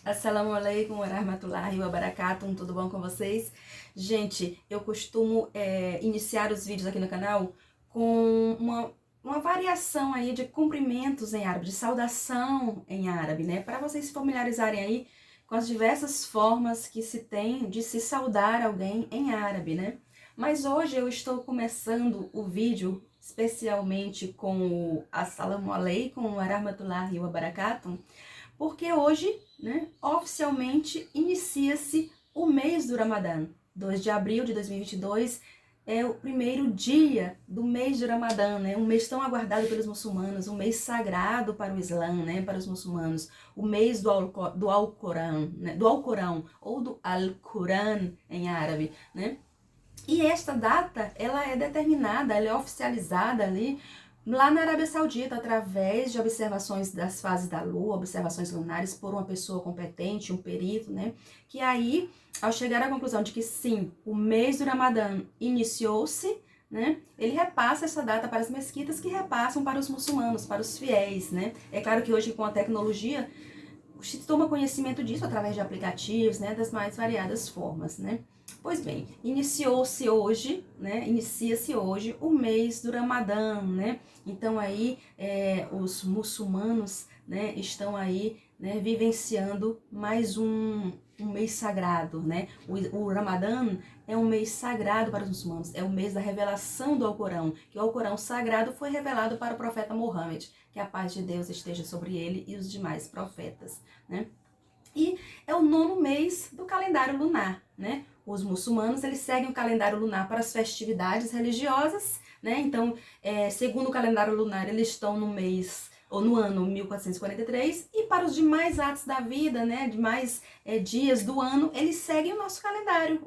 Assalamu alaikum wa rahmatullahi wa barakatuh, tudo bom com vocês? Gente, eu costumo iniciar os vídeos aqui no canal com uma variação aí de cumprimentos em árabe, de saudação em árabe, né? Para vocês se familiarizarem aí com as diversas formas que se tem de se saudar alguém em árabe, né? Mas hoje eu estou começando o vídeo especialmente com o Assalamu alaikum wa rahmatullahi wa barakatuh, porque hoje, né, oficialmente inicia-se o mês do Ramadã. 2 de abril de 2022 é o primeiro dia do mês de Ramadã, né? Um mês tão aguardado pelos muçulmanos, um mês sagrado para o Islã, né? Para os muçulmanos, o mês do Alcorão, né? Do Alcorão ou do Al-Quran em árabe, né? E esta data, ela é determinada, ela é oficializada ali lá na Arábia Saudita, através de observações das fases da Lua, observações lunares por uma pessoa competente, um perito, né? Que aí, ao chegar à conclusão de que sim, o mês do Ramadã iniciou-se, né? Ele repassa essa data para as mesquitas, que repassam para os muçulmanos, para os fiéis, né? É claro que hoje, com a tecnologia, se toma conhecimento disso através de aplicativos, né? Das mais variadas formas, né? Pois bem, iniciou-se hoje, né? Inicia-se hoje o mês do Ramadã, né? Então aí os muçulmanos, né, estão aí, né, vivenciando mais um mês sagrado, né? O Ramadã é um mês sagrado para os muçulmanos, é o mês da revelação do Alcorão, que o Alcorão sagrado foi revelado para o profeta Mohammed, que a paz de Deus esteja sobre ele e os demais profetas, né? E é o 9º mês do calendário lunar, né? Os muçulmanos, eles seguem o calendário lunar para as festividades religiosas, né? Então, segundo o calendário lunar, eles estão no mês, ou no ano 1443, e para os demais atos da vida, né? Demais dias do ano, eles seguem o nosso calendário,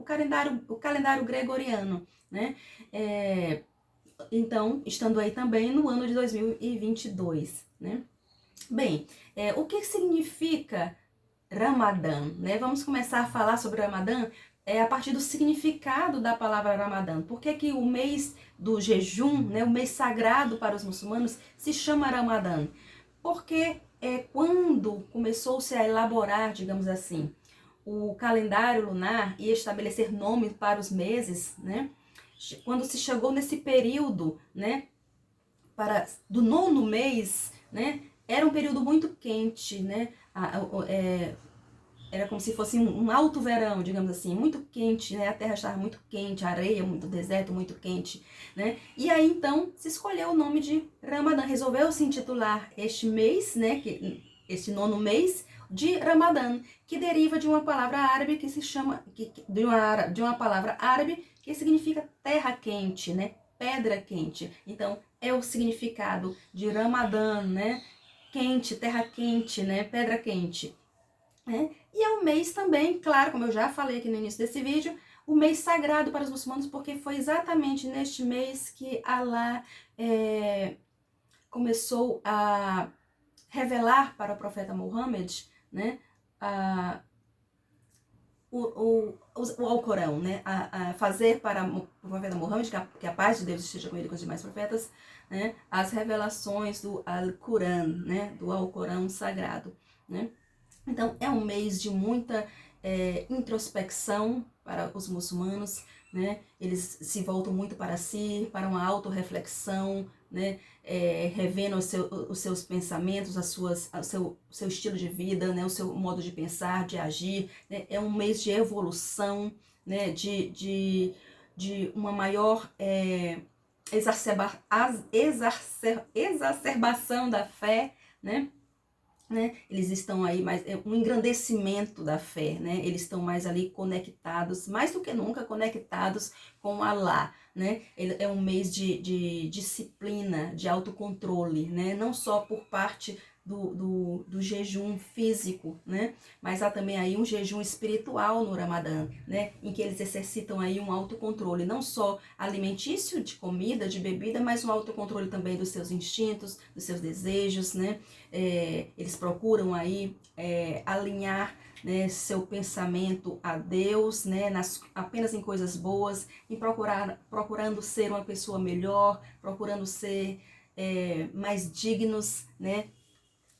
o calendário gregoriano, né? Então, estando aí também no ano de 2022, né? Bem, o que significa Ramadã, né? Vamos começar a falar sobre Ramadã a partir do significado da palavra Ramadã. Por que que o mês do jejum, né, o mês sagrado para os muçulmanos, se chama Ramadã? Porque quando começou-se a elaborar, digamos assim, o calendário lunar e estabelecer nomes para os meses, né? Quando se chegou nesse período, né, do 9º mês, né, era um período muito quente, né? Era como se fosse um alto verão, digamos assim, muito quente, né? A terra estava muito quente, a areia, muito deserto, muito quente, né? E aí então se escolheu o nome de Ramadã, resolveu-se intitular este mês, né? Este 9º mês de Ramadã, que deriva de uma palavra árabe que se chama, de uma palavra árabe que significa terra quente, né? Pedra quente. Então é o significado de Ramadã, né? Quente, terra quente, né? Pedra quente. E é um mês também, claro, como eu já falei aqui no início desse vídeo, o mês sagrado para os muçulmanos, porque foi exatamente neste mês que Allah começou a revelar para o profeta Muhammad, né, o Alcorão, né, a fazer para o profeta Muhammad, que a paz de Deus esteja com ele e com os demais profetas, né, as revelações do Al-Quran, né, do Alcorão sagrado, né. Então, é um mês de muita introspecção para os muçulmanos, né? Eles se voltam muito para si, para uma autorreflexão, né? Revendo os seus pensamentos, o seu estilo de vida, né? O seu modo de pensar, de agir, né? É um mês de evolução, né? De uma maior exacerbação da fé, né? Eles estão aí mais, um engrandecimento da fé, né? Eles estão mais ali conectados, mais do que nunca conectados com Allah, né? É um mês de disciplina, de autocontrole, né? Não só por parte do jejum físico, né? Mas há também aí um jejum espiritual no Ramadã, né? Em que eles exercitam aí um autocontrole, não só alimentício, de comida, de bebida, mas um autocontrole também dos seus instintos, dos seus desejos, né? Eles procuram aí alinhar, né, seu pensamento a Deus, né, apenas em coisas boas, procurando ser uma pessoa melhor, procurando ser mais dignos, né,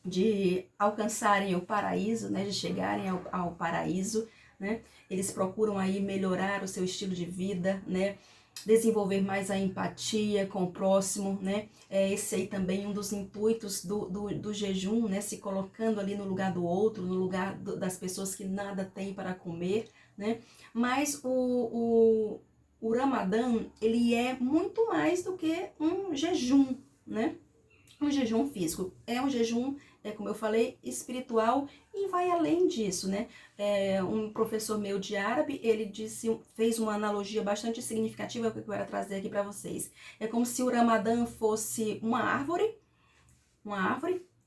de alcançarem o paraíso, né, de chegarem ao paraíso, né? Eles procuram aí melhorar o seu estilo de vida, né? Desenvolver mais a empatia com o próximo, né? Esse aí também um dos intuitos do jejum, né? Se colocando ali no lugar do outro, no lugar das pessoas que nada têm para comer, né? Mas o Ramadã, ele é muito mais do que um jejum, né? Um jejum físico. É um jejum, como eu falei, espiritual e vai além disso, né? Um professor meu de árabe, ele fez uma analogia bastante significativa que eu quero trazer aqui para vocês. É como se o Ramadã fosse uma árvore,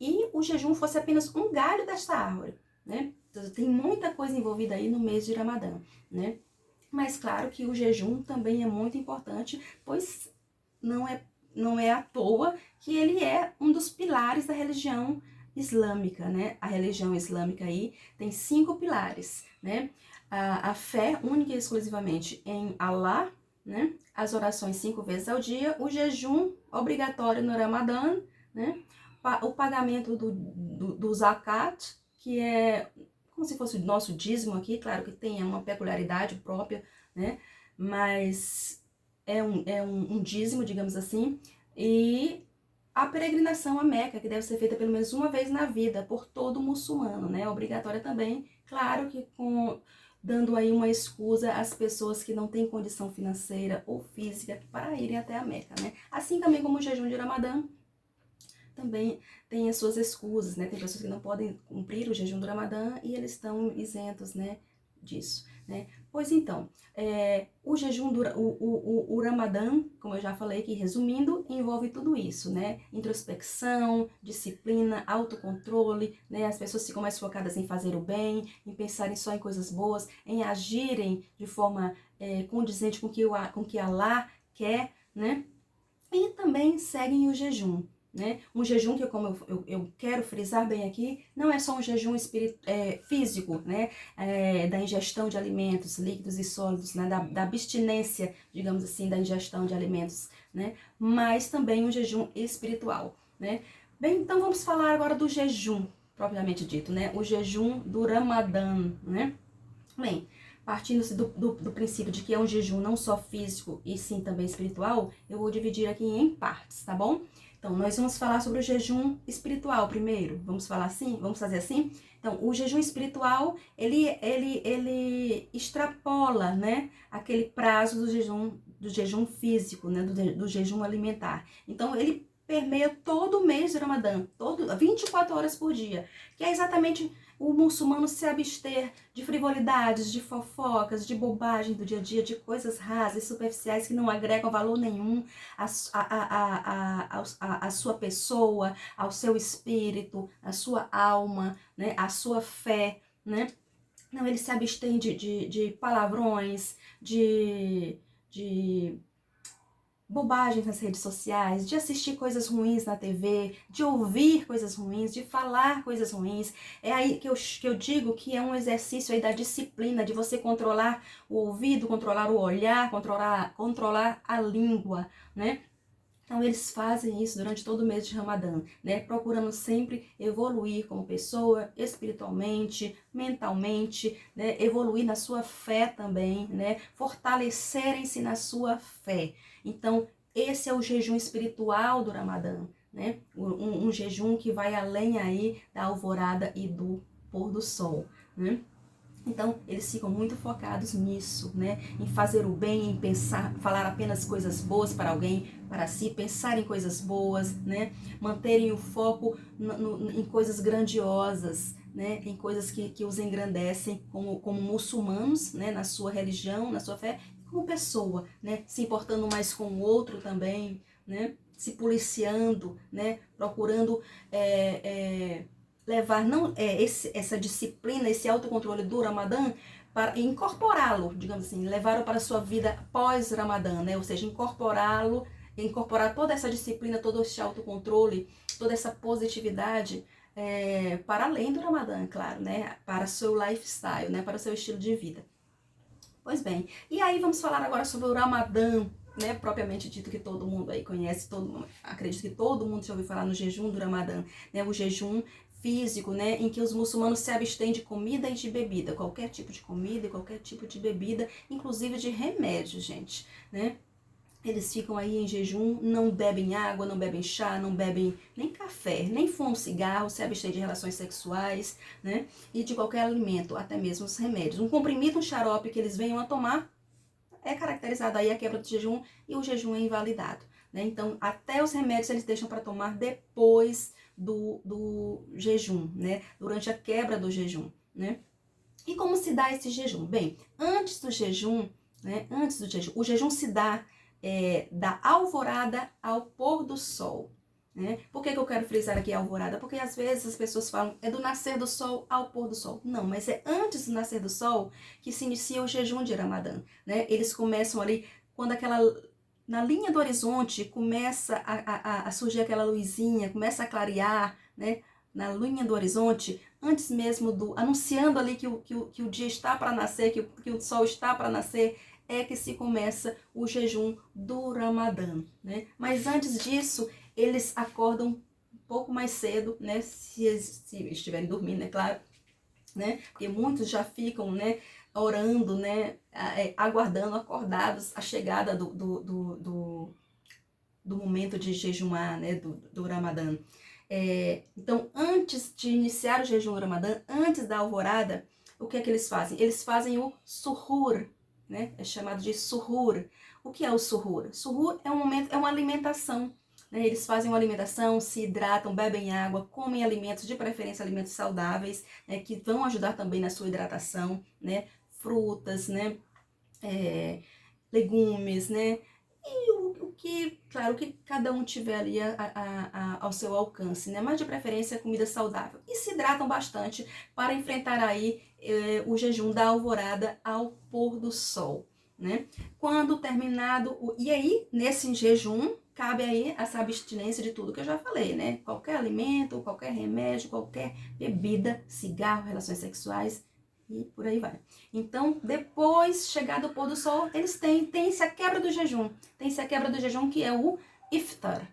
e o jejum fosse apenas um galho desta árvore, né? Então, tem muita coisa envolvida aí no mês de Ramadã, né? Mas claro que o jejum também é muito importante, pois não é à toa que ele é um dos pilares da religião islâmica, né? A religião islâmica aí tem 5 pilares, né? A fé única e exclusivamente em Allah, né? As orações 5 vezes ao dia, o jejum obrigatório no Ramadã, né? O pagamento do zakat, que é como se fosse o nosso dízimo aqui, claro que tem uma peculiaridade própria, né? Mas um dízimo, digamos assim, e a peregrinação a Meca, que deve ser feita pelo menos uma vez na vida por todo muçulmano, né? Obrigatória também, claro que dando aí uma excusa às pessoas que não têm condição financeira ou física para irem até a Meca, né? Assim também como o jejum de Ramadã, também tem as suas escusas, né? Tem pessoas que não podem cumprir o jejum do Ramadã e eles estão isentos, né, disso, né? Pois então, o jejum o Ramadã, como eu já falei aqui, resumindo, envolve tudo isso, né? Introspecção, disciplina, autocontrole, né? As pessoas ficam mais focadas em fazer o bem, em pensarem só em coisas boas, em agirem de forma condizente com o que Allah quer, né? E também seguem o jejum, né? Um jejum que, como eu quero frisar bem aqui, não é só um jejum físico, né? Da ingestão de alimentos líquidos e sólidos, né? Da abstinência, digamos assim, da ingestão de alimentos, né? Mas também um jejum espiritual, né? Bem, então vamos falar agora do jejum, propriamente dito, né? O jejum do Ramadã, né? Bem, partindo-se do princípio de que é um jejum não só físico e sim também espiritual, eu vou dividir aqui em partes, tá bom? Então, nós vamos falar sobre o jejum espiritual primeiro. Vamos falar assim? Vamos fazer assim? Então, o jejum espiritual, ele extrapola, né, aquele prazo do jejum físico, né, do jejum alimentar. Então, ele permeia todo o mês do Ramadã, 24 horas por dia, que é exatamente o muçulmano se abster de frivolidades, de fofocas, de bobagem do dia a dia, de coisas rasas, superficiais que não agregam valor nenhum à sua pessoa, ao seu espírito, à sua alma, né, à sua fé, né? Não, ele se abstém de palavrões, de bobagens nas redes sociais, de assistir coisas ruins na TV, de ouvir coisas ruins, de falar coisas ruins. É aí que eu digo que é um exercício aí da disciplina, de você controlar o ouvido, controlar o olhar, controlar a língua, né? Então, eles fazem isso durante todo o mês de Ramadã, né? Procurando sempre evoluir como pessoa, espiritualmente, mentalmente, né? Evoluir na sua fé também, né? Fortalecerem-se na sua fé. Então, esse é o jejum espiritual do Ramadã, né? Um jejum que vai além aí da alvorada e do pôr do sol, né? Então, eles ficam muito focados nisso, né? Em fazer o bem, em pensar, falar apenas coisas boas para alguém, para si, pensar em coisas boas, né? Manterem o foco em coisas grandiosas, né? Em coisas que os engrandecem como muçulmanos, né? Na sua religião, na sua fé, como pessoa, né? Se importando mais com o outro também, né? Se policiando, né? Procurando levar essa disciplina, esse autocontrole do Ramadã para incorporá-lo, digamos assim, levá-lo para a sua vida pós-Ramadã, né? Ou seja, incorporar toda essa disciplina, todo esse autocontrole, toda essa positividade para além do Ramadã, claro, né? Para o seu lifestyle, né? Para o seu estilo de vida. Pois bem, e aí vamos falar agora sobre o Ramadã, né, propriamente dito, que todo mundo aí conhece, acredito que todo mundo já ouviu falar no jejum do Ramadã, né, o jejum físico, né, em que os muçulmanos se abstêm de comida e de bebida, qualquer tipo de comida e qualquer tipo de bebida, inclusive de remédio, gente, né? Eles ficam aí em jejum, não bebem água, não bebem chá, não bebem nem café, nem fumam cigarro, se abstêm de relações sexuais, né? E de qualquer alimento, até mesmo os remédios. Um comprimido, um xarope que eles venham a tomar, é caracterizado aí a quebra do jejum e o jejum é invalidado, né? Então, até os remédios eles deixam para tomar depois do jejum, né? Durante a quebra do jejum, né? E como se dá esse jejum? Bem, antes do jejum, né? Antes do jejum, o jejum se dá da alvorada ao pôr do sol. Né? Por que eu quero frisar aqui a alvorada? Porque às vezes as pessoas falam é do nascer do sol ao pôr do sol. Não, mas é antes do nascer do sol que se inicia o jejum de Ramadã. Né? Eles começam ali, quando na linha do horizonte começa a surgir aquela luzinha, começa a clarear, né? Na linha do horizonte, antes mesmo anunciando ali que o dia está para nascer, que o sol está para nascer, é que se começa o jejum do Ramadã, né? Mas antes disso, eles acordam um pouco mais cedo, né? Se estiverem dormindo, é claro, né? Porque muitos já ficam, né, orando, né, aguardando, acordados, a chegada do momento de jejumar, né, do Ramadã. Então, antes de iniciar o jejum do Ramadã, antes da alvorada, o que é que eles fazem? Eles fazem o suhur, né? É chamado de suhur. O que é o suhur? Suhur é um momento, é uma alimentação. Né? Eles fazem uma alimentação, se hidratam, bebem água, comem alimentos, de preferência alimentos saudáveis, né? Que vão ajudar também na sua hidratação, né? Frutas, né? Legumes, né? E o que, claro, que cada um tiver ali ao seu alcance, né? Mas de preferência comida saudável. E se hidratam bastante para enfrentar aí o jejum da alvorada ao pôr do sol, né? Quando terminado, e aí nesse jejum cabe aí essa abstinência de tudo que eu já falei, né? Qualquer alimento, qualquer remédio, qualquer bebida, cigarro, relações sexuais, e por aí vai. Então, depois, chegado o pôr do sol, eles tem-se a quebra do jejum. Tem-se a quebra do jejum, que é o iftar.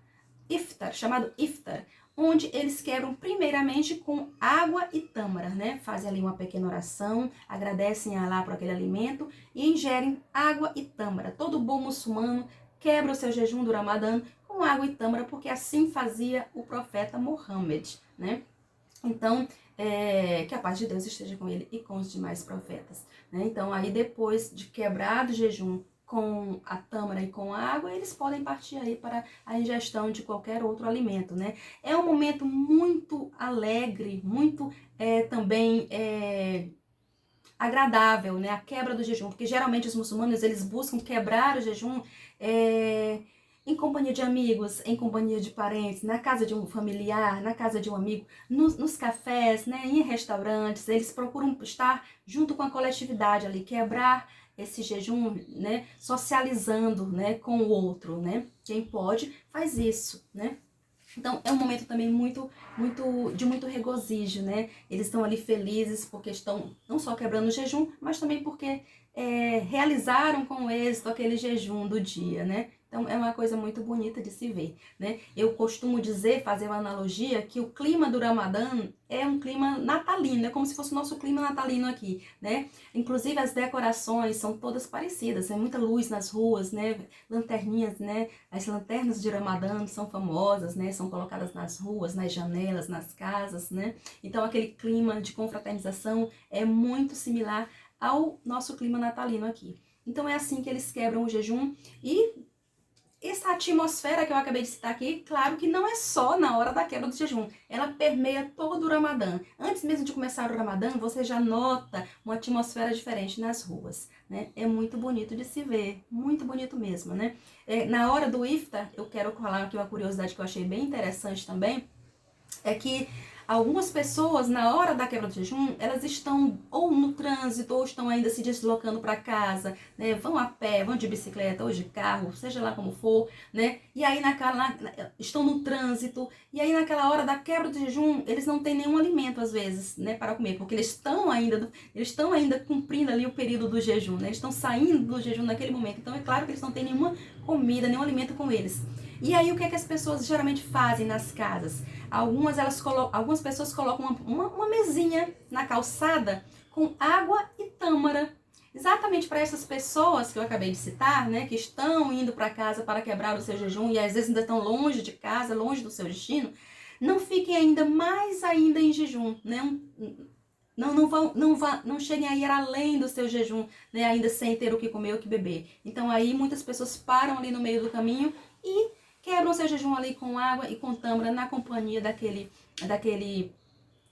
Iftar, chamado iftar. Onde eles quebram primeiramente com água e tâmara, né? Fazem ali uma pequena oração, agradecem a Allah por aquele alimento e ingerem água e tâmara. Todo bom muçulmano quebra o seu jejum do Ramadã com água e tâmara, porque assim fazia o profeta Muhammad, né? Então, que a paz de Deus esteja com ele e com os demais profetas. Né? Então, aí depois de quebrado o jejum com a tâmara e com a água, eles podem partir aí para a ingestão de qualquer outro alimento. Né? É um momento muito alegre, muito também agradável, né? A quebra do jejum, porque geralmente os muçulmanos eles buscam quebrar o jejum em companhia de amigos, em companhia de parentes, na casa de um familiar, na casa de um amigo, nos cafés, né, em restaurantes, eles procuram estar junto com a coletividade ali, quebrar esse jejum, né, socializando, né, com o outro, né? Quem pode faz isso, né? Então, é um momento também de muito regozijo, né? Eles estão ali felizes porque estão não só quebrando o jejum, mas também porque realizaram com êxito aquele jejum do dia, né? Então, é uma coisa muito bonita de se ver, né? Eu costumo dizer, fazer uma analogia, que o clima do Ramadã é um clima natalino, é como se fosse o nosso clima natalino aqui, né? Inclusive, as decorações são todas parecidas, é muita luz nas ruas, né? Lanterninhas, né? As lanternas de Ramadã são famosas, né? São colocadas nas ruas, nas janelas, nas casas, né? Então, aquele clima de confraternização é muito similar ao nosso clima natalino aqui. Então, é assim que eles quebram o jejum e essa atmosfera que eu acabei de citar aqui, claro que não é só na hora da quebra do jejum, ela permeia todo o Ramadã. Antes mesmo de começar o Ramadã, você já nota uma atmosfera diferente nas ruas, né? É muito bonito de se ver, muito bonito mesmo, né? Na hora do iftar, eu quero falar aqui uma curiosidade que eu achei bem interessante também, é que algumas pessoas, na hora da quebra do jejum, elas estão ou no trânsito, ou estão ainda se deslocando para casa, né? Vão a pé, vão de bicicleta ou de carro, seja lá como for, né? E aí estão no trânsito, e aí naquela hora da quebra do jejum, eles não têm nenhum alimento às vezes, né, para comer, porque eles estão ainda cumprindo ali o período do jejum, né? Eles estão saindo do jejum naquele momento. Então é claro que eles não têm nenhuma comida, nenhum alimento com eles. E aí o que é que as pessoas geralmente fazem nas casas? Algumas pessoas colocam uma mesinha na calçada com água e tâmara. Exatamente para essas pessoas que eu acabei de citar, né, que estão indo para casa para quebrar o seu jejum e às vezes ainda estão longe de casa, longe do seu destino, não fiquem ainda mais ainda em jejum, né? Não cheguem a ir além do seu jejum, né, ainda sem ter o que comer ou o que beber. Então aí muitas pessoas param ali no meio do caminho e quebram o seu jejum ali com água e com tâmara na companhia daquele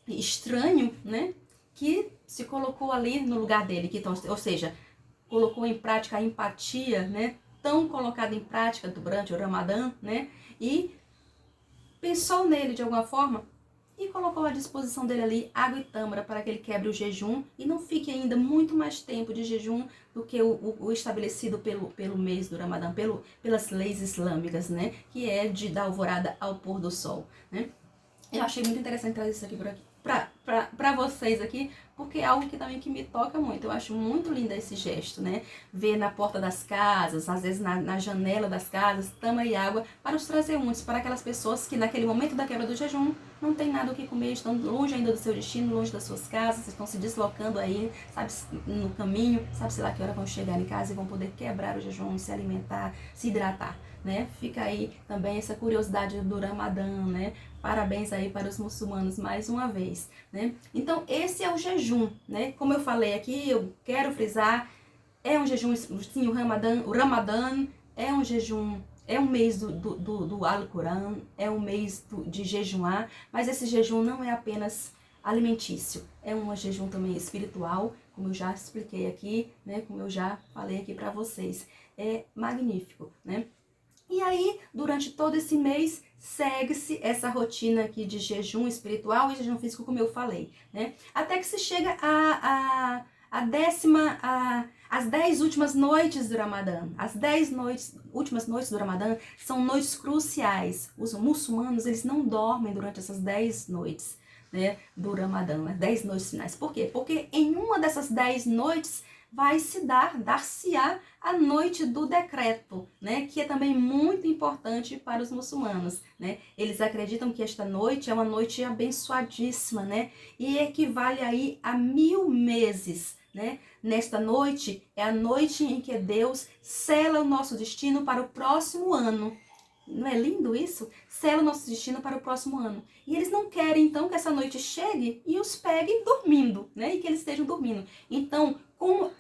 estranho, né, que se colocou ali no lugar dele, ou seja, colocou em prática a empatia, né, tão colocada em prática durante o Ramadã, né, e pensou nele de alguma forma e colocou à disposição dele ali água e tâmara para que ele quebre o jejum e não fique ainda muito mais tempo de jejum do que o estabelecido pelo mês do Ramadã, pelas leis islâmicas, né, que é da alvorada ao pôr do sol, né. Eu achei muito interessante trazer isso aqui para vocês aqui, porque é algo que também que me toca muito. Eu acho muito lindo esse gesto, né? Ver na porta das casas, às vezes na janela das casas, tâmara e água para os transeuntes, para aquelas pessoas que naquele momento da quebra do jejum não tem nada o que comer, estão longe ainda do seu destino, longe das suas casas, estão se deslocando aí, sabe, no caminho, sabe-se lá que hora vão chegar em casa e vão poder quebrar o jejum, se alimentar, se hidratar, né? Fica aí também essa curiosidade do Ramadã, né? Parabéns aí para os muçulmanos mais uma vez, né? Então, esse é o jejum, né? Como eu falei aqui, eu quero frisar, é um jejum, sim, o Ramadã é um jejum, é um mês do Alcorão, é um mês de jejuar, mas esse jejum não é apenas alimentício, é um jejum também espiritual, como eu já expliquei aqui, né? Como eu já falei aqui para vocês. É magnífico, né? E aí, durante todo esse mês, segue-se essa rotina aqui de jejum espiritual e jejum físico, como eu falei, né? Até que se chega às 10 últimas noites do Ramadã. As 10 últimas noites do Ramadã são noites cruciais. Os muçulmanos, eles não dormem durante essas 10 noites, né, do Ramadã, as 10 noites finais. Por quê? Porque em uma dessas 10 noites vai se dar-se-á a noite do decreto, né, que é também muito importante para os muçulmanos, né? Eles acreditam que esta noite é uma noite abençoadíssima, né, e equivale aí a 1000 meses, né? Nesta noite é a noite em que Deus sela o nosso destino para o próximo ano. Não é lindo isso? Sela o nosso destino para o próximo ano. E eles não querem, então, que essa noite chegue e os peguem dormindo, né? E que eles estejam dormindo. Então, como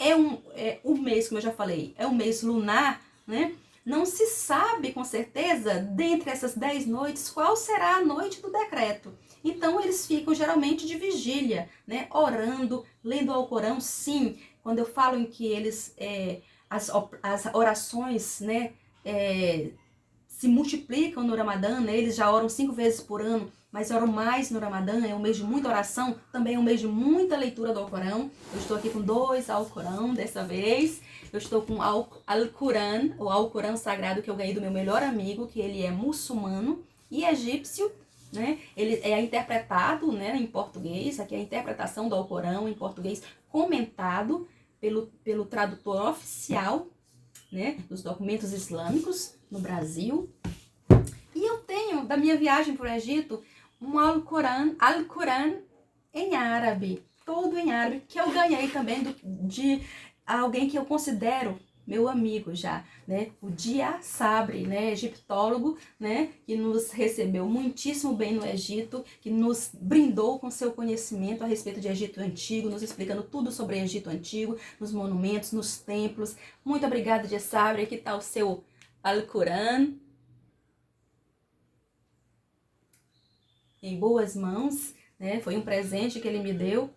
um mês, como eu já falei, é um mês lunar, né? Não se sabe com certeza, dentre essas 10 noites, qual será a noite do decreto. Então, eles ficam geralmente de vigília, né? Orando, lendo o Alcorão, sim. Quando eu falo em que eles, as orações, né? Se multiplicam no Ramadã, né? Eles já oram 5 vezes por ano, mas oram mais no Ramadã, é um mês de muita oração, também é um mês de muita leitura do Alcorão. Eu estou aqui com 2 Alcorão dessa vez. Eu estou com Alcorão, o Alcorão sagrado que eu ganhei do meu melhor amigo, que ele é muçulmano e egípcio, né? Ele é interpretado, né, em português, aqui é a interpretação do Alcorão em português comentado pelo tradutor oficial, né, dos documentos islâmicos no Brasil. E eu tenho, da minha viagem para o Egito, um Alcorão em árabe, todo em árabe, que eu ganhei também de alguém que eu considero meu amigo já, né, o Dia Sabri, né, egiptólogo, né, que nos recebeu muitíssimo bem no Egito, que nos brindou com seu conhecimento a respeito de Egito Antigo, nos explicando tudo sobre Egito Antigo, nos monumentos, nos templos. Muito obrigada, Dia Sabri. Aqui está o seu Alcorão em boas mãos, né, foi um presente que ele me deu,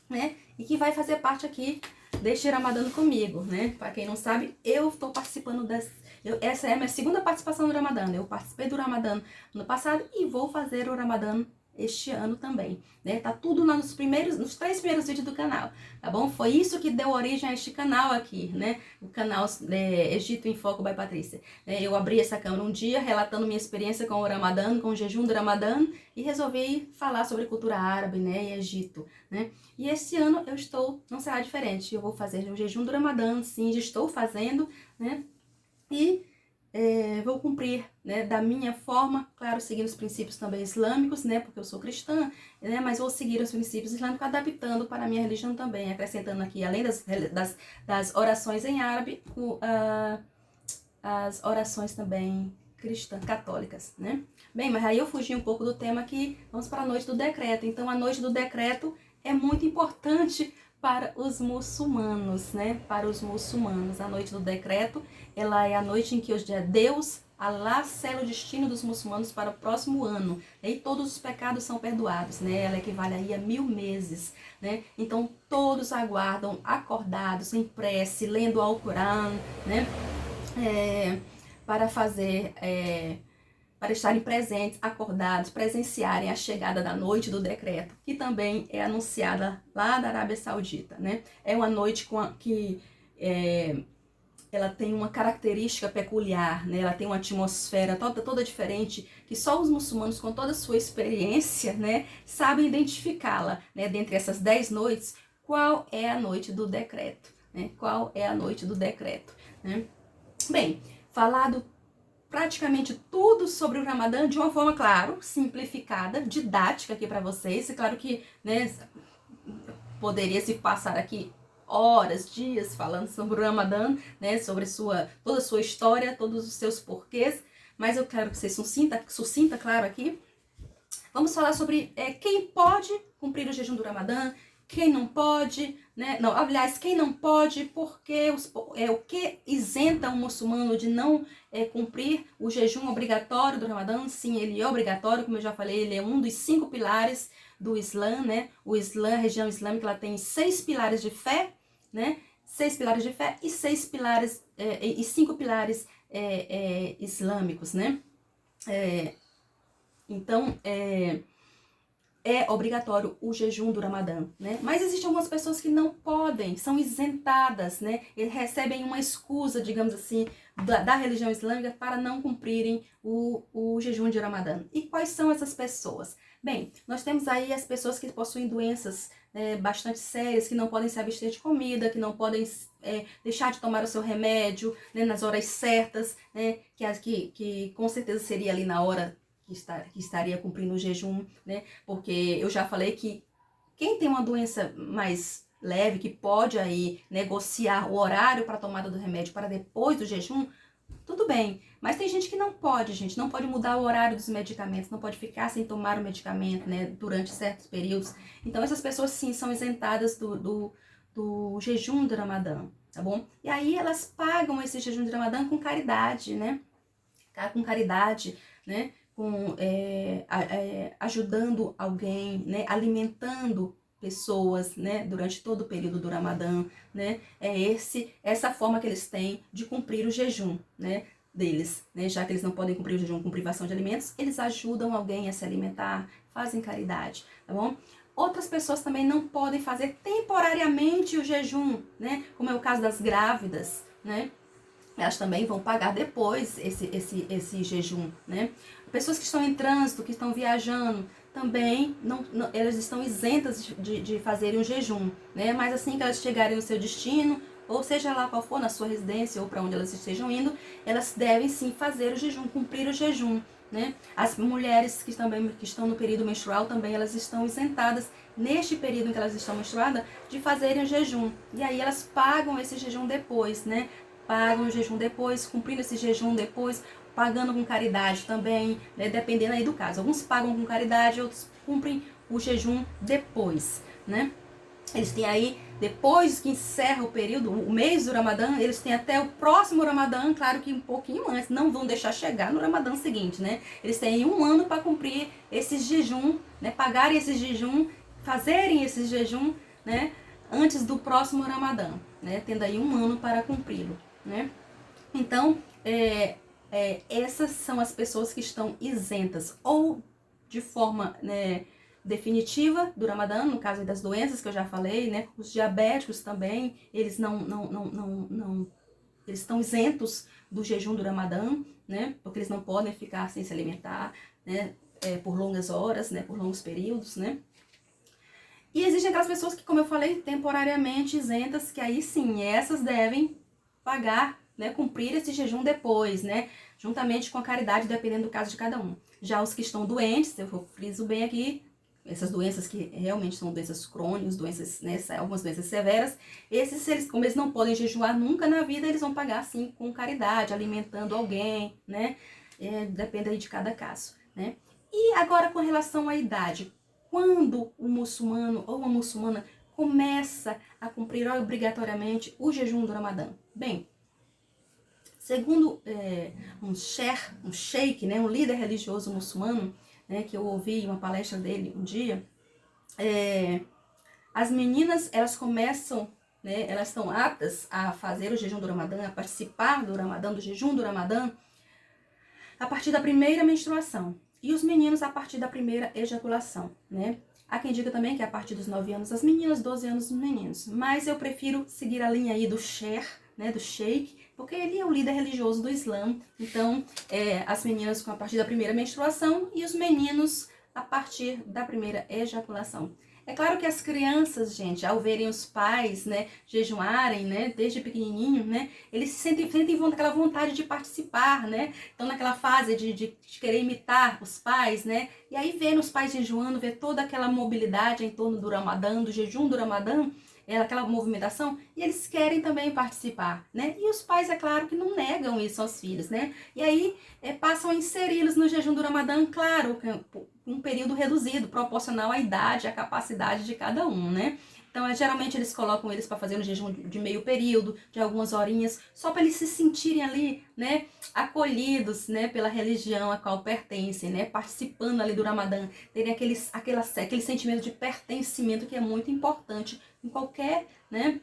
né, e que vai fazer parte aqui deste Ramadã comigo, né? Para quem não sabe, eu estou participando essa é a minha segunda participação no Ramadã. Eu participei do Ramadã no passado e vou fazer o Ramadã este ano também, né? Tá tudo lá nos 3 primeiros vídeos do canal, tá bom? Foi isso que deu origem a este canal aqui, né? O canal Egito em Foco by Patrícia. Eu abri essa câmera um dia relatando minha experiência com o Ramadã, com o jejum do Ramadã, e resolvi falar sobre cultura árabe, né? E Egito, né? E esse ano não será diferente. Eu vou fazer um jejum do Ramadã, sim, já estou fazendo, né? E vou cumprir né, da minha forma, claro, seguindo os princípios também islâmicos, né, porque eu sou cristã, né, mas vou seguir os princípios islâmicos, adaptando para a minha religião também, acrescentando aqui, além das orações em árabe, as orações também cristãs, católicas, né? Bem, mas aí eu fugi um pouco do tema aqui, vamos para a noite do decreto. Então, a noite do decreto é muito importante para os muçulmanos, né? Para os muçulmanos, a noite do decreto, ela é a noite em que Deus, Allah, sela o destino dos muçulmanos para o próximo ano, né? E todos os pecados são perdoados, né? Ela equivale aí a 1000 meses, né? Então, todos aguardam, acordados, em prece, lendo o Alcorão, né? Para fazer, para estarem presentes, acordados, presenciarem a chegada da noite do decreto, que também é anunciada lá da Arábia Saudita, né? É uma noite que ela tem uma característica peculiar, né? Ela tem uma atmosfera toda diferente, que só os muçulmanos, com toda a sua experiência, né, sabem identificá-la, né? Dentre essas 10 noites, qual é a noite do decreto, né? Qual é a noite do decreto, né? Bem, falado praticamente tudo sobre o Ramadã de uma forma, claro, simplificada, didática aqui para vocês. É claro que, né, poderia se passar aqui horas, dias falando sobre o Ramadã, né, sobre toda a sua história, todos os seus porquês, mas eu quero que você sucinta, claro, aqui. Vamos falar sobre quem pode cumprir o jejum do Ramadã, quem não pode, né? Não, aliás, quem não pode, porque o que isenta um muçulmano de não cumprir o jejum obrigatório do Ramadã. Sim, ele é obrigatório, como eu já falei, ele é um dos 5 pilares do Islã, né? O Islã, a região islâmica, ela tem 6 pilares de fé, né? 6 pilares de fé e 6 pilares e 5 pilares islâmicos, né? Então, é obrigatório o jejum do Ramadã, né? Mas existem algumas pessoas que não podem, são isentadas, né? E recebem uma escusa, digamos assim, da religião islâmica para não cumprirem o jejum de Ramadã. E quais são essas pessoas? Bem, nós temos aí as pessoas que possuem doenças bastante sérias, que não podem se abster de comida, que não podem deixar de tomar o seu remédio, né, nas horas certas, né? Que com certeza seria ali na hora que estaria cumprindo o jejum, né? Porque eu já falei que quem tem uma doença mais leve, que pode aí negociar o horário para a tomada do remédio para depois do jejum, tudo bem. Mas tem gente que não pode, gente, não pode mudar o horário dos medicamentos, não pode ficar sem tomar o medicamento, né, durante certos períodos. Então essas pessoas sim são isentadas do jejum do Ramadã, tá bom? E aí elas pagam esse jejum de Ramadã com caridade, né? Com caridade, né? Ajudando alguém, né, alimentando pessoas, né, durante todo o período do Ramadã, né, essa forma que eles têm de cumprir o jejum, né, deles, né, já que eles não podem cumprir o jejum com privação de alimentos, eles ajudam alguém a se alimentar, fazem caridade, tá bom? Outras pessoas também não podem fazer temporariamente o jejum, né, como é o caso das grávidas, né, elas também vão pagar depois esse jejum, né? Pessoas que estão em trânsito, que estão viajando, também elas estão isentas de fazerem um jejum, né? Mas assim que elas chegarem no seu destino, ou seja lá qual for, na sua residência ou para onde elas estejam indo, elas devem sim fazer o jejum, cumprir o jejum, né? As mulheres que estão no período menstrual também, elas estão isentadas neste período em que elas estão menstruadas de fazerem o jejum. E aí elas pagam esse jejum depois, né? Pagam o jejum depois, cumprindo esse jejum depois, pagando com caridade também, né? Dependendo aí do caso. Alguns pagam com caridade, outros cumprem o jejum depois, né? Eles têm aí, depois que encerra o período, o mês do Ramadã, eles têm até o próximo Ramadã, claro que um pouquinho antes, não vão deixar chegar no Ramadã seguinte, né? Eles têm um ano para cumprir esse jejum, né? Pagarem esse jejum, fazerem esse jejum, né? Antes do próximo Ramadã, né? Tendo aí um ano para cumpri-lo, né? Então, essas são as pessoas que estão isentas, ou de forma, né, definitiva do Ramadã, no caso das doenças que eu já falei, né? Os diabéticos também, eles eles estão isentos do jejum do Ramadã, né? Porque eles não podem ficar sem se alimentar, né? Por longas horas, né? Por longos períodos, né? E existem aquelas pessoas que, como eu falei, temporariamente isentas, que aí sim, essas devem pagar né, cumprir esse jejum depois, né, juntamente com a caridade, dependendo do caso de cada um. Já os que estão doentes, eu friso bem aqui, essas doenças que realmente são doenças crônicas, doenças, né, algumas doenças severas, esses, como eles não podem jejuar nunca na vida, eles vão pagar sim com caridade, alimentando alguém, né, depende aí de cada caso, né. E agora com relação à idade, quando o muçulmano ou uma muçulmana começa a cumprir obrigatoriamente o jejum do Ramadã? Bem, segundo um sheikh, né, um líder religioso muçulmano, né, que eu ouvi uma palestra dele um dia, as meninas, elas começam, né, elas estão aptas a fazer o jejum do Ramadã, a participar do Ramadã, do jejum do Ramadã, a partir da primeira menstruação. E os meninos a partir da primeira ejaculação, né? Há quem diga também que é a partir dos 9 anos as meninas, 12 anos os meninos. Mas eu prefiro seguir a linha aí do né, do sheikh, porque ele é o líder religioso do Islã. Então, as meninas com a partir da primeira menstruação e os meninos a partir da primeira ejaculação. É claro que as crianças, gente, ao verem os pais, né, jejuarem, né, desde pequenininho, né, eles sentem aquela vontade de participar, né, estão naquela fase de querer imitar os pais, né, e aí vendo os pais jejuando, ver toda aquela mobilidade em torno do Ramadã, do jejum do Ramadã, aquela movimentação, e eles querem também participar, né? E os pais, é claro, que não negam isso aos filhos, né? E aí passam a inseri-los no jejum do Ramadã, claro, um período reduzido, proporcional à idade, à capacidade de cada um, né? Então, geralmente eles colocam eles para fazer um jejum de meio período, de algumas horinhas, só para eles se sentirem ali, né, acolhidos, né, pela religião a qual pertencem, né, participando ali do Ramadã, terem aquele sentimento de pertencimento que é muito importante em qualquer, né,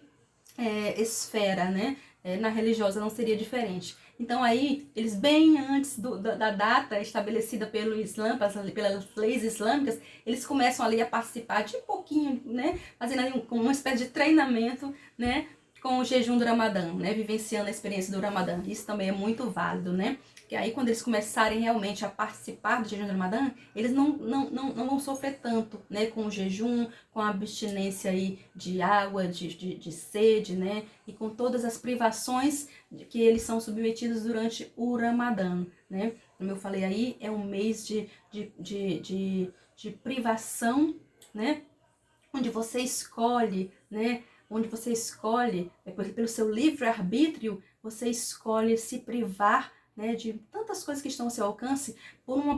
esfera, né, na religiosa não seria diferente. Então aí, eles bem antes da data estabelecida pelo Islã, pelas leis islâmicas, eles começam ali a participar de pouquinho, né, fazendo ali uma espécie de treinamento, né, com o jejum do Ramadã, né, vivenciando a experiência do Ramadã. Isso também é muito válido, né, que aí quando eles começarem realmente a participar do jejum do Ramadã, eles não vão sofrer tanto, né, com o jejum, com a abstinência aí de água, de sede, né, e com todas as privações que eles são submetidos durante o Ramadã, né. Como eu falei aí, é um mês de privação, né, onde você escolhe, né, pelo seu livre-arbítrio, você escolhe se privar, né, de tantas coisas que estão ao seu alcance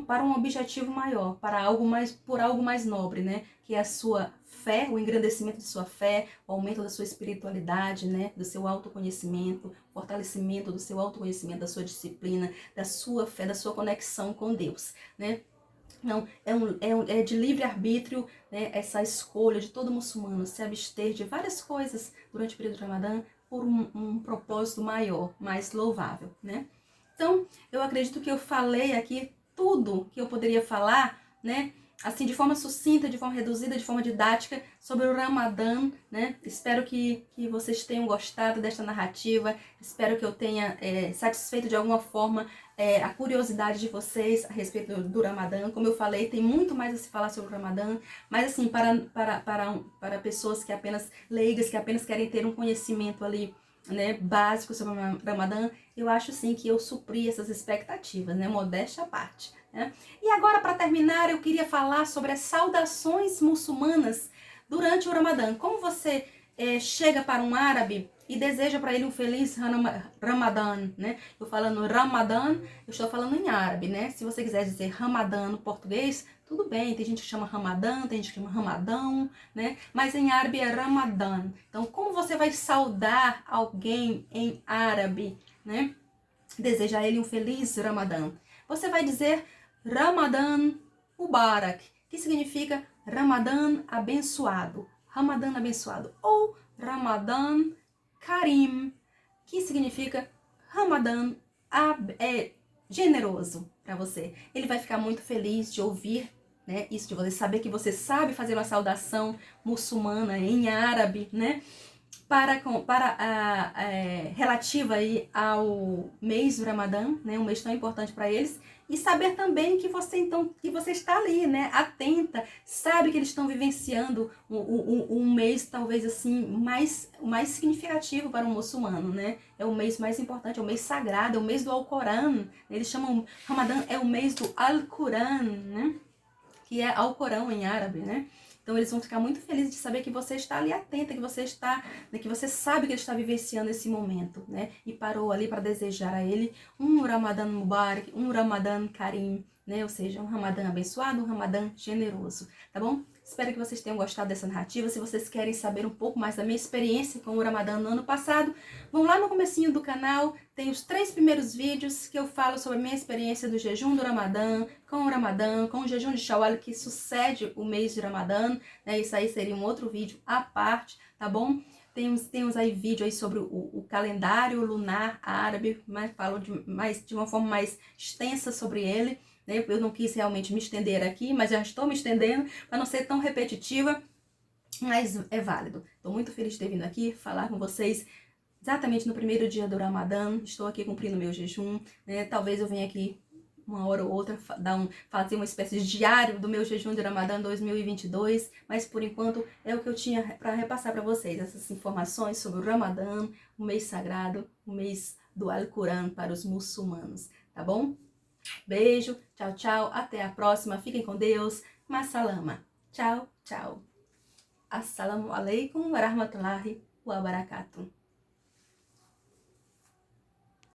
para um objetivo maior, por algo mais nobre, né, que é a sua fé, o engrandecimento de sua fé, o aumento da sua espiritualidade, né, do seu autoconhecimento, fortalecimento do seu autoconhecimento, da sua disciplina, da sua fé, da sua conexão com Deus, né. Não, é de livre-arbítrio, né, essa escolha de todo muçulmano se abster de várias coisas durante o período de Ramadã por um propósito maior, mais louvável, né? Então, eu acredito que eu falei aqui tudo que eu poderia falar, né? Assim, de forma sucinta, de forma reduzida, de forma didática, sobre o Ramadã, né? Espero que vocês tenham gostado desta narrativa, espero que eu tenha satisfeito de alguma forma a curiosidade de vocês a respeito do Ramadã. Como eu falei, tem muito mais a se falar sobre o Ramadã, mas assim, para pessoas que apenas leigas, que apenas querem ter um conhecimento ali, né, básico sobre o Ramadã, eu acho sim que eu supri essas expectativas, né, modéstia à parte, né? E agora, para terminar, eu queria falar sobre as saudações muçulmanas durante o Ramadã. Como você chega para um árabe e deseja para ele um feliz Ramadã, né? Eu falando Ramadã, eu estou falando em árabe, né? Se você quiser dizer Ramadã no português, tudo bem, tem gente que chama Ramadã, tem gente que chama Ramadão, né? Mas em árabe é Ramadã. Então, como você vai saudar alguém em árabe, né? Deseja a ele um feliz Ramadã. Você vai dizer Ramadã Mubarak, que significa Ramadã abençoado. Ramadã abençoado. Ou Ramadã Karim, que significa Ramadã generoso para você. Ele vai ficar muito feliz de ouvir, né, isso, de você saber que você sabe fazer uma saudação muçulmana em árabe, né, relativa aí ao mês do Ramadã, né, um mês tão importante para eles, E saber também que você está ali, né, atenta, sabe que eles estão vivenciando um mês talvez assim mais significativo para um muçulmano, né? É o mês mais importante, é o mês sagrado, é o mês do Alcorão. Eles chamam Ramadã é o mês do Alcorão, né? Que é Alcorão em árabe, né? Então eles vão ficar muito felizes de saber que você está ali atenta, que você está, né, que você sabe que ele está vivenciando esse momento, né? E parou ali para desejar a ele um Ramadã Mubarak, um Ramadã Karim, né? Ou seja, um Ramadã abençoado, um Ramadã generoso, tá bom? Espero que vocês tenham gostado dessa narrativa. Se vocês querem saber um pouco mais da minha experiência com o Ramadã no ano passado, vão lá no comecinho do canal, tem os 3 primeiros vídeos que eu falo sobre a minha experiência do jejum do Ramadã, com o jejum de Shawwal que sucede o mês de Ramadã, né? Isso aí seria um outro vídeo à parte, tá bom? Temos aí vídeo aí sobre o calendário lunar árabe, mas falo de uma forma mais extensa sobre ele, né? Eu não quis realmente me estender aqui, mas já estou me estendendo para não ser tão repetitiva, mas é válido. Estou muito feliz de ter vindo aqui falar com vocês exatamente no primeiro dia do Ramadã. Estou aqui cumprindo meu jejum, né? Talvez eu venha aqui uma hora ou outra fazer uma espécie de diário do meu jejum de Ramadã 2022, mas por enquanto é o que eu tinha para repassar para vocês, essas informações sobre o Ramadã, o mês sagrado, o mês do Alcorão para os muçulmanos, tá bom? Beijo, tchau, tchau, até a próxima, fiquem com Deus, Massalama, tchau, tchau. Assalamu alaikum wa rahmatullahi wa barakatuh.